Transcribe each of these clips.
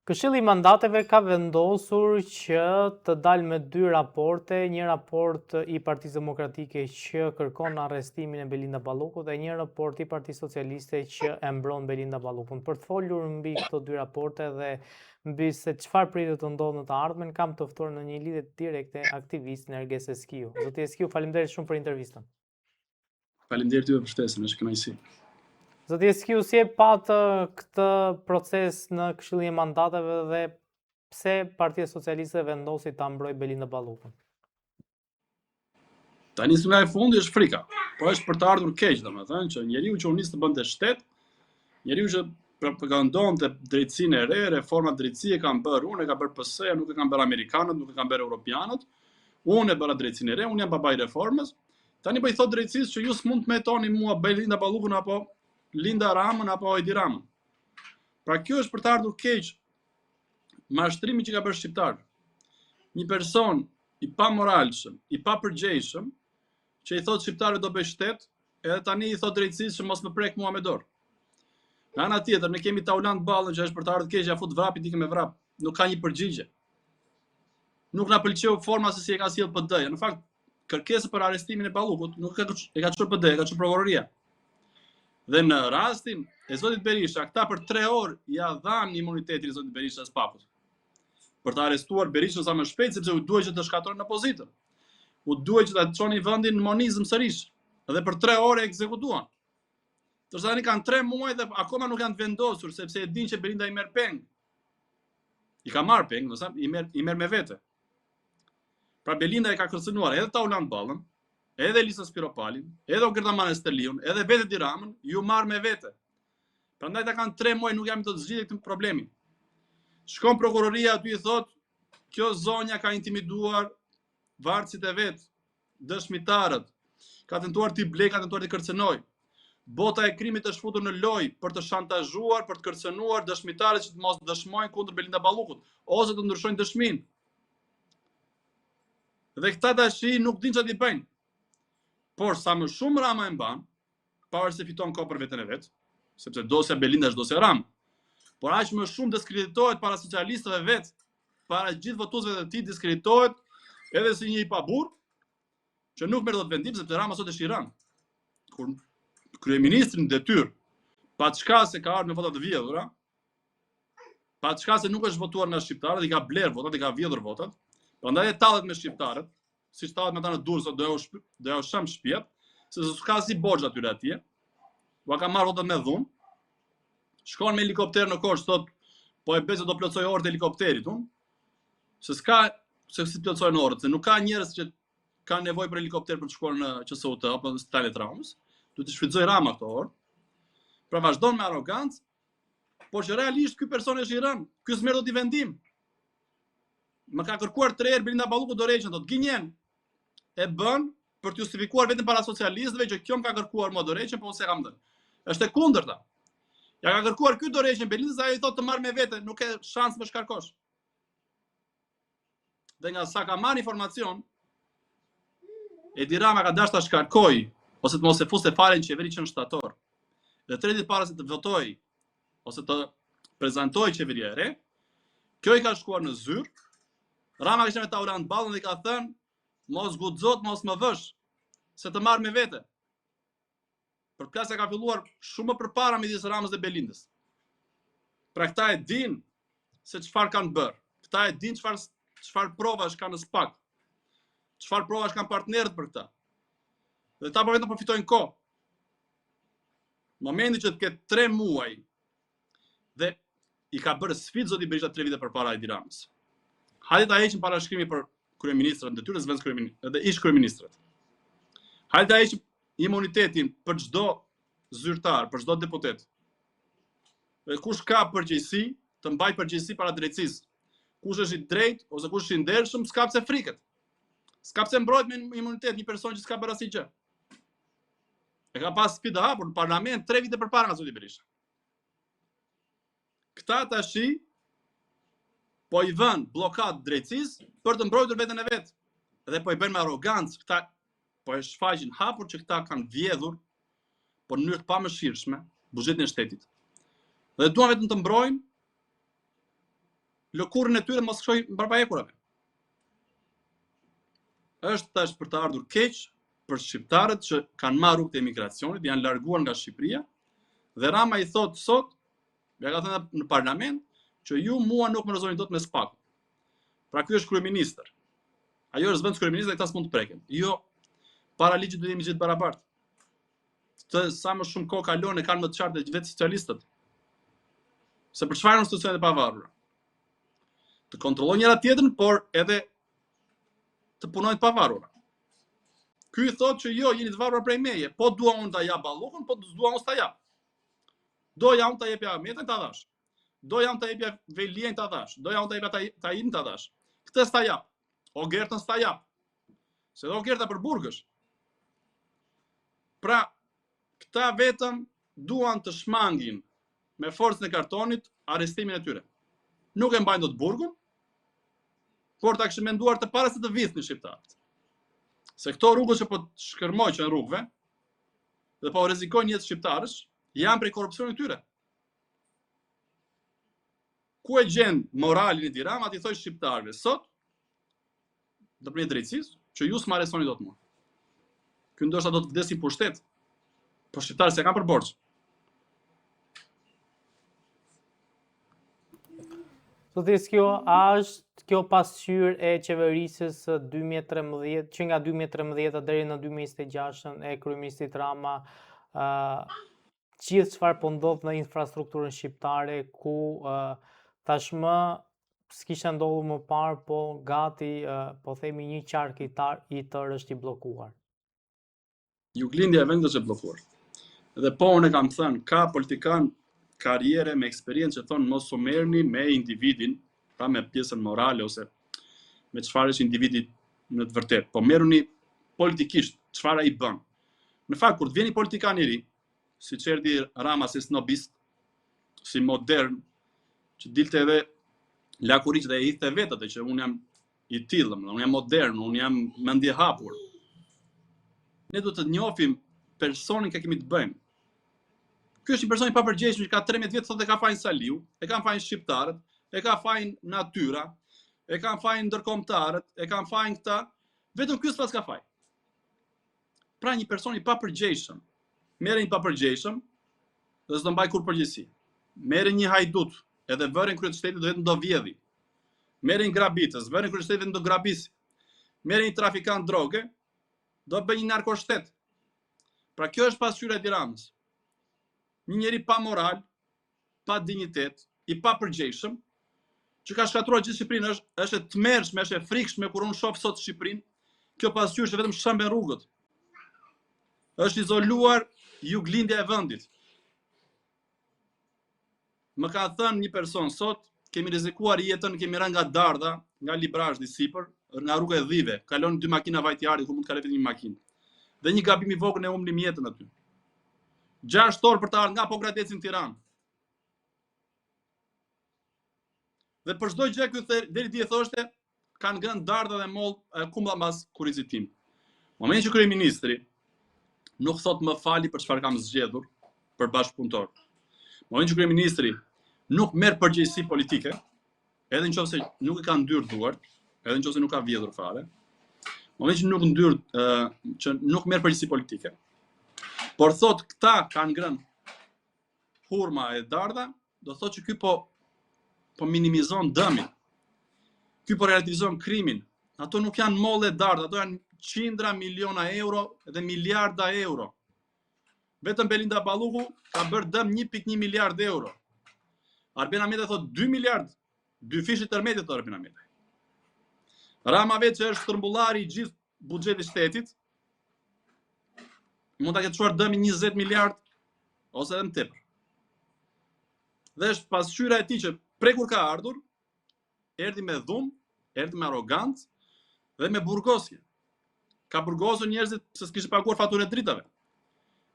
Këshilli i Mandateve ka vendosur që të dalë me 2 raporte, një raport i Partisë Demokratike që kërkon arrestimin e Belinda Ballukut dhe një raport i Partisë Socialiste që e mbron Belinda Ballukun. Për të folur mbi këto 2 raporte dhe mbi se çfarë pritet të ndodhë në të ardhmen, kam të ftuar në një lidhje direkte aktivistin Erges Eskiu. Zoti Eskiu, faleminderit shumë për intervistën. Faleminderit juve për ftesën, është kënaqësi. Zoti Eskiu, si e patë këtë proces në Këshillin e Mandateve dhe pse Partia Socialiste vendosi ta mbrojë Belinda Ballukun? Tani nga e fundi është frika, po është për të ardhur keq, domethënë që njeriu që u nis të bënte shtet, njeriu që propagandonte drejtsinë e re, reforma drejtësie kanë bërë, unë e ka bërë PS-ja, nuk e kanë bërë amerikanët, nuk e kanë bërë europianët. Unë e bëra drejtsinë e re, unë jam babai i reformës. Tani po i thot drejtësisë që ju s'mund të më hetoni mua Belinda Ballukun apo Linda Ramën apo Edi Ramën. Pra kjo është për të ardhur keq mashtrimi që ka bërë shqiptar. Një person i pamoralshëm, i papërgjegjshëm, që i thot shqiptarëve do bëj shtet, edhe tani i thot drejtësisë që mos më prek mua me dorë. Nga ana tjetër, ne kemi Taulant Ballën që është për të ardhur keq, ja fut vrapit ikë me vrap. Nuk ka një përgjigje. Nuk na pëlqeu forma se si e ka sjell PD-ja. Në fakt, kërkesa për arrestimin e Ballukut nuk e ka çuar PD, e ka çuar prokuroria. Dhe në rastin e zotit Berisha, këta për 3 orë ja dhanë imunitetin e zotit Berisha paput. Për të arrestuar Berishën sa më shpejt, sepse u duhet që të shkatërronë opozitën. U duhet që ta çonin vendin në monizëm sërish. Dhe për 3 orë e ekzekutuan. Ndërsa tani kanë 3 muaj dhe akoma nuk janë të vendosur, sepse e dinë që Belinda i merr peng. I ka marrë peng, do të thënë, i merr me vete. Pra Belinda e ka kërcënuar edhe Taulant Ballën, edhe Elisa Spiropalin, edhe Ogërdaman Esteliun, edhe vetë Edi Ramën, ju marrë me vete. Prandaj ta kanë 3 muaj nuk jam të zgjidhur këtë problemin. Shkon prokuroria aty i thot, kjo zonja ka intimiduar varësit e vet, dëshmitarët, ka tentuar t'i blej, ka tentuar t'i kërcënoj. Bota e krimit është futur në lojë për të shantazhuar, për të kërcënuar dëshmitarët që të mos dëshmojnë kundër Belinda Ballukut, ose të ndryshojnë dëshminë. Dhe këta tashi nuk dinë çfarë t'i bëjnë. Por sa më shumë Rama e mban, pavarësisht se fiton kohë për veten e vet, sepse dosja Belinda është dosja Rama. Por aq më shumë diskreditohet para socialistëve vet, para gjithë votuesve të tij diskreditohet edhe si një i paburr që nuk merr dot vendim sepse Rama sot është i rënë. Kur kryeministri në detyrë, pa çka se ka ardhur me vota të vjedhura, pa çka se nuk është votuar nga shqiptarët, i ka bler votat, i ka vjedhur votat, prandaj e tallet me shqiptarët, siç tallet me ata në Durrës, do ja shëm shtëpiat, se s'ka si borxh aty atje. Ua ka marrë votat me dhunë. Shkon me helikopter në Korçë, thot, po e bëj se do plotsoj orët e helikopterit, se s'ka se si plotsojnë orët, se nuk ka njerëz që kanë nevojë për helikopter për të shkuar në QSUT apo në Spitalin e Traumës. Duhet të shfrytëzoj Rama këto orë. Pra vazhdon me arrogancë, por që realisht ky person është i rënë, ky s'merr dot i vendim. Më ka kërkuar 3 herë Belinda Ballukut dorëheqjen, thot, gënjen. E bën për të justifikuar vetëm para socialistëve që kjo më ka kërkuar më dorëheqjen, po unë s'e kam dhënë. Është e kundërta. Ja ka kërkuar ky dorëheqjen Belindës, ajo i thotë të marr me vete, nuk e shans më shkarkosh. Dhe nga sa ka marrë informacion, Edi Rama ka dashur ta shkarkoj ose të mos e fuste fare në qeveri që në shtator. Dhe 3 ditë para se të votoj ose të prezantoj qeveria e re, kjo i ka shkuar në zyrë. Rama ka qenë me Taulant Ballën dhe i ka thënë, mos guxot, mos më vësh, se të marr me vete. Përplasja ka filluar shumë më përpara midis Ramës dhe Belindës. Pra këta e din se çfarë kanë bërë. Këta e din çfarë provash kanë në SPAK. Çfarë provash kanë partnerët për këta. Dhe ta po vetëm përfitojnë kohë. Momenti që të ketë 3 muaj dhe i ka bërë sfidë zoti Berisha 3 vite përpara Edi Ramës. Hajde ta heqim parashkrimi për kryeministrat, detyrës vend kryeministrat dhe ish kryeministrat. Hajde ta heqim imunitetin për çdo zyrtar, për çdo deputet. Dhe kush ka përgjegjësi, të mbajë përgjegjësi para drejtësisë. Kush është i drejtë ose kush është i ndershëm, s'ka pse friket. S'ka pse mbrojt me imunitet një person që s'ka bërë asnjë gjë. E ka pas sfidë hapur në parlament 3 vite përpara nga zoti Berisha. Këta tashi po i vën bllokat drejtësisë për të mbrojtur veten e vet. Dhe po i bën me arrogancë, këta po e shfaqin hapur që këta kanë vjedhur por në mënyrë të pamëshirshme buxhetin e shtetit. Dhe duan vetëm të mbrojnë lëkurën e tyre mos shkojnë mbarbajekurave. Është tash për të ardhur keq për shqiptarët që kanë marrë rrugën e emigracionit, janë larguar nga Shqipëria, dhe Rama i thot sot, ja ka thënë në parlament, që ju mua nuk më rrezoni dot me SPAK. Pra ky është kryeministër. Ajo është vend kryeministër dhe këta s'mund të preken. Jo, para ligjit do të jemi gjithë barabartë. Të sa më shumë kohë kalon e kanë më të qartë vetë socialistët. Se për çfarë institucionet e pavarura? Të kontrollojnë njëra tjetrën, por edhe të punojnë të pavarura. Ky thotë që jo, jeni të varura prej meje, po dua unë ta jap Ballukun, po dua unë ta jap. Doja unë ta jepja Ahmetin ta dash. Doja unë ta jepja Velien ta dash. Doja unë ta jepja Tajin ta dash. Këtë s'ta jap. O Gertën s'ta jap. Se do Gerta për burgësh. Pra, këta vetëm duan të shmangin me forcën e kartonit arrestimin e tyre. Nuk e mbajnë dot burgun, por ta kishin menduar të para se të vithnin shqiptarët. Se këto rrugës që po shkërmoqen rrugëve dhe po rrezikojnë jetën shqiptarësh, janë prej korrupsionit tyre. Ku e gjen moralin e Tirana, ti thoj shqiptarëve sot, do për një drejtësisë, që ju s'ma arrestoni dot mua. Ky ndoshta do të vdesin pushtet, po shqiptarët se kanë për borxh. Zotis, kjo pasqyrë e qeverisës 2013, që nga 2013 deri në 2026 e kryeministit Rama, gjithë çfarë po ndodh në infrastrukturën shqiptare, ku tashmë s'kishte ndodhur më parë, po gati po themi një qark i tërë është i bllokuar. Juglindja e vendit është e bllokuar. Dhe po unë kam thënë, ka politikan karriere me eksperiencë që thonë mos u merrni me individin, pa me pjesën morale ose me çfarë është individi në të vërtetë, po merruni politikisht çfarë ai bën. Në fakt kur të vjen një politikan i ri, siç erdhi Rama si snobist, si modern, që dilte edhe lakuriç dhe e hidhte vetë atë që unë jam i tillë, unë jam modern, unë jam mendje hapur. Ne do të njohim personin që kemi të bëjmë. Ky është një person i papërgjegjshëm që ka 13 vjet thotë e ka fajin Saliu, e kanë fajin shqiptarët, e ka fajin natyra, e kanë fajin ndërkombëtarët, e kanë fajin këta, vetëm ky s'pas ka faj. Pra një person i papërgjegjshëm, merre një papërgjegjshëm dhe s'do mbaj kur përgjegjësi. Merre një hajdut, edhe vëren krye të shtetit vetëm do vjedhi. Merre një grabitës, vëren krye të shtetit vetëm do grabisi. Merre një trafikant droge, do bëj një narkoshtet. Pra kjo është pasqyra e Tiranës. Një njeri pa moral, pa dinjitet, i papërgjegjshëm, që ka shkatruar gjithë Shqipërinë, është e tmerrshme, është e frikshme kur unë shoh sot Shqipërinë, kjo pasqyrë është vetëm shëmben rrugët. Është izoluar juglindja e vendit. Më ka thënë një person sot, kemi rrezikuar jetën, kemi rënë nga Dardha, nga Librazhdi sipër, nga rruga e Dhive, kalon 2 makina vajtjari ku mund të kaloj vetëm një makinë. Dhe një gabim i vogël ne humbnim jetën aty. 6 orë për të ardhur nga Pogradeci në Tiranë. Dhe për çdo gjë ky deri dje thoshte kanë ngrënë Dardha dhe moll kumlla mbas kurrizit tim. Momentin që kryeministri nuk thot më fali për çfarë kam zgjedhur për bashkëpunëtor. Momentin që kryeministri nuk merr përgjegjësi politike, edhe nëse nuk i ka ndyrë duart, edhe nëse nuk ka vjedhur fare. Momentin që nuk merr përgjegjësi politike, por thot këta kanë ngrënë hurma e Dardha, do thot që ky po minimizon dëmin. Ky po relativizon krimin. Ato nuk janë molle Dardha, ato janë qindra miliona euro dhe miliarda euro. Vetëm Belinda Balluku ka bërë dëm 1.1 miliard euro. Arben Ahmeti thot 2 miliard, 2 fishë tërmetit të Arben Ahmeti. Rama vetë që është shtrëmbullari i gjithë buxhetit shtetit, mund ta ketë çuar dëmin 20 miliard ose edhe më tepër. Dhe është pasqyra e tij që prekur ka ardhur, erdhi me dhumë, erdhi me arrogancë dhe me burgosje. Ka burgosur njerëzit se s'kishte paguar faturën e dritave.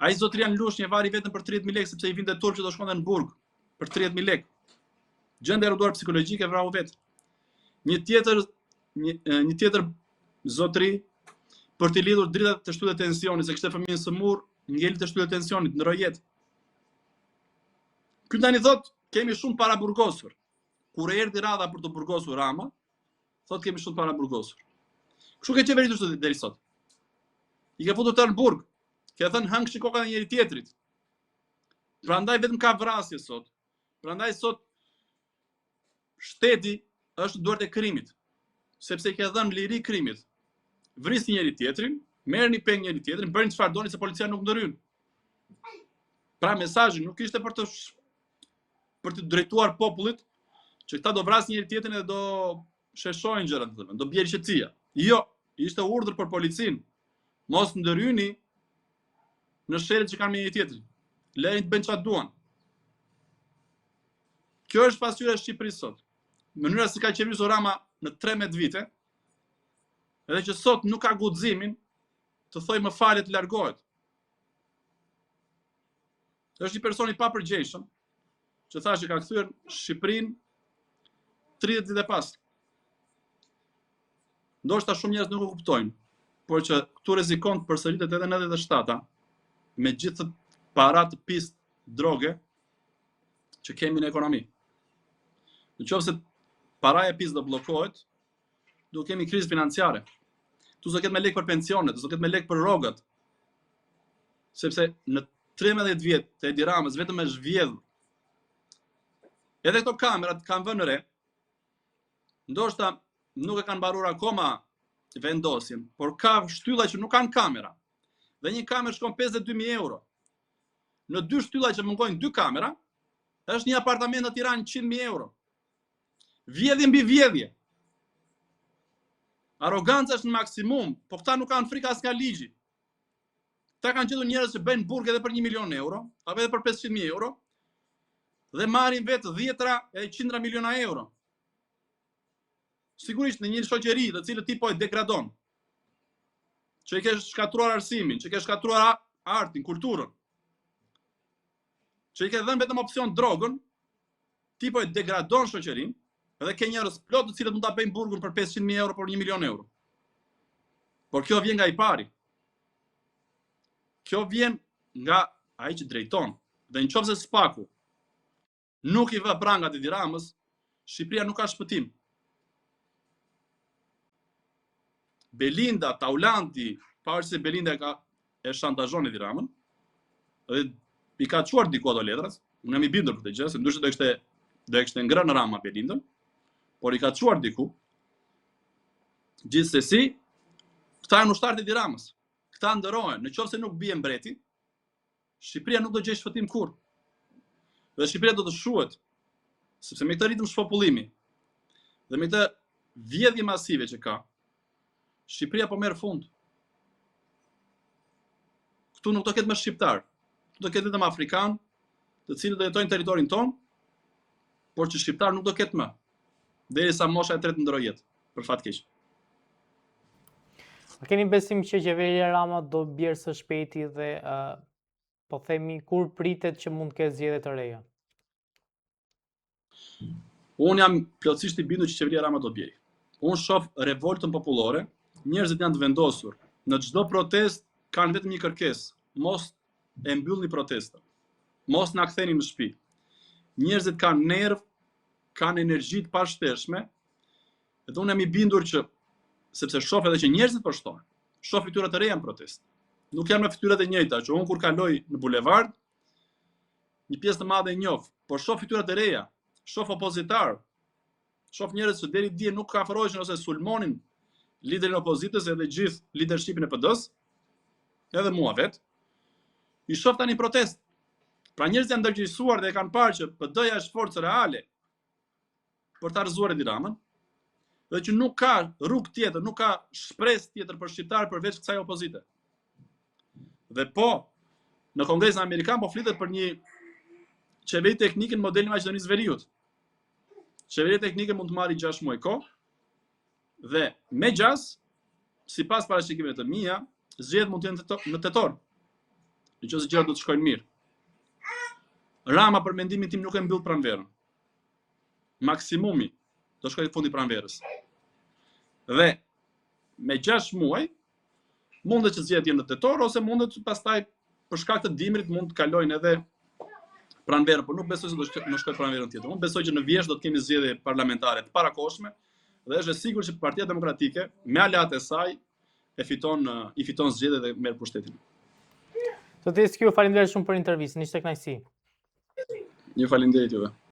Ai Zotrian Lushnjë vari vetëm për 30.000 lekë sepse i vinte turp që do shkonte në burg për 30.000 lekë. Gjendja e rrotuar psikologjike vrau vetë. Një tjetër zotri për të lidhur dritat të shtyllët e tensionit, se kishte fëmijën sëmurr, ngeli të shtyllët e tensionit, ndroi jetë. Ky tani thot, kemi shumë para burgosur. kur erdhi radha për të burgosur Rama, thot kemi shumë para burgosur. Kështu ke qeveritur deri sot. I ke futur të në burg, ke thënë hëngë shikoka në njëri tjetrit. Prandaj vetëm ka vrasje sot. Prandaj sot shteti është duart e krimit, sepse i ke dhënë liri krimit. Vrisni njëri tjetrin, merrni peng njëri tjetrin, bëni çfarë doni se policia nuk ndërhyn. Pra mesazhi nuk ishte për të drejtuar popullit që këta do vrasin njëri tjetrin dhe do sheshojnë gjërat, do bjerë qetësia. Jo, ishte urdhër për policin. Mos ndërhyni në sherrit që kanë me njëri tjetrin. Lejnë të bëjnë çfarë duan. Kjo është pasqyra e Shqipërisë sot. Mënyra si ka qeverisur Rama në 13 vite, edhe që sot nuk ka guximin të thojë më falë të largohet. Është një person i papërgjegjshëm që thashë ka kthyer Shqipërinë 30 vite pas. Ndoshta shumë njerëz nuk e kuptojnë, por që këtu rrezikon të përsëritet edhe në 97-ta me gjithë parat të pistë droge që kemi në ekonomi. Nëse paraja e pistë do bllokohet, do kemi krizë financiare. Tu s'do ketë me lekë për pensionet, do ketë me lekë për rrogat. Sepse në 13 vjet të Edi Ramës vetëm është vjedhur. Edhe këto kamerat kanë vënë re, ndoshta nuk e kanë mbaruar akoma vendosjen, por ka shtylla që nuk kanë kamera. Dhe një kamerë shkon 52.000 euro. Në 2 shtylla që mungojnë 2 kamera, është një apartament në Tiranë 100.000 euro. Vjedhje mbi vjedhje. Arroganca është në maksimum, po këta nuk kanë frikë as nga ligji. Këta kanë gjetur njerëz që bëjnë burg edhe për 1 milion euro, apo edhe për 500.000 euro, dhe marrin vetë 10 e 100 miliona euro. Sigurisht në një shoqëri të cilën ti po e degradon, që i ke shkatruar arsimin, që i ke shkatruar artin, kulturën, që i ke dhënë vetëm opsion drogën, ti po e degradon shoqërinë, edhe ke njerëz plot të cilët mund ta bëjnë burgun për 500.000 euro për 1 milion euro. Por kjo vjen nga i pari. Kjo vjen nga ai që drejton. Dhe nëse Spaku nuk i vë prangat Edi Ramës, Shqipëria nuk ka shpëtim. Belinda, Taulandi, pavarësisht se Belinda e shantazhon Edi Ramën, dhe i ka çuar diku ato letrat, unë jam i bindur për këtë gjë, se ndoshta do kishte ngrënë Rama Belindën, por i ka çuar diku. Gjithsesi, këta janë ushtarët e Edi Ramës. Këta ndërohen, nëse nuk bie mbreti, Shqipëria nuk do gjejë shpëtim kurrë. Dhe Shqipëria do të shuhet, sepse me këtë ritëm shpopullimi dhe me këtë vjedhje masive që ka, Shqipëria po merr fund. Këtu nuk do ketë më shqiptar, këtu do ketë vetëm afrikan, të cilët do jetojnë në territorin ton, por që shqiptar nuk do ketë më, derisa mosha e tretë ndrojë jetë, për fat keq. A keni besim që qeveria Rama do bjerë së shpejti dhe po themi kur pritet që mund të ketë zgjedhje të reja? Unë jam plotësisht i bindur që qeveria Rama do bjerë. Unë shoh revoltën popullore, njerëzit janë të vendosur. Në çdo protestë kanë vetëm një kërkesë, mos e mbyllni protestën. Mos na ktheni në shtëpi. Njerëzit kanë nerv, kanë energji të pashtershme, dhe unë jam i bindur që sepse shoh edhe që njerëzit po shtohen. Shoh fytyra të reja në protestë. Nuk janë me fytyrat e njëjta, që unë kur kaloj në bulevard, një pjesë të madhe e njoh, por shoh fytyra të reja, shoh opozitar, shoh njerëz që deri dje nuk afroheshin ose sulmonin liderin e opozitës edhe gjithë leadershipin e PD-s, edhe mua vet. I shoh tani protestë. Pra njerëzit janë ndërgjegjësuar dhe kanë parë që PD-ja është forcë reale për ta rrëzuar Edi Ramën, dhe që nuk ka rrugë tjetër, nuk ka shpresë tjetër për shqiptar përveç kësaj opozite. Dhe po, në Kongresin Amerikan po flitet për një qeveri teknike në modelin Maqedonisë Veriut. Qeveria teknike mund të marrë 6 muaj kohë, dhe me 6, sipas parashikimeve të mia, zgjedhjet mund të jenë në tetor. Nëse gjërat do të shkojnë mirë. Rama për mendimin tim nuk e mbyll pranverën. Maksimumi do shkojë fundi pranverës. Dhe me 6 muaj mundet që zgjedhjet jenë në tetor, ose mundet pastaj për shkak të dimrit mund të kalojnë edhe pranverë, por nuk besoj se do shkoj pranverën tjetër. Unë besoj që në vjesht do të kemi zgjedhje parlamentare të parakohshme dhe është e sigurt që Partia Demokratike me aleatë e saj i fiton zgjedhjet dhe merr pushtetin. Zoti Eskiu, faleminderit shumë për intervistën, ishte kënaqësi. Ju faleminderit juve.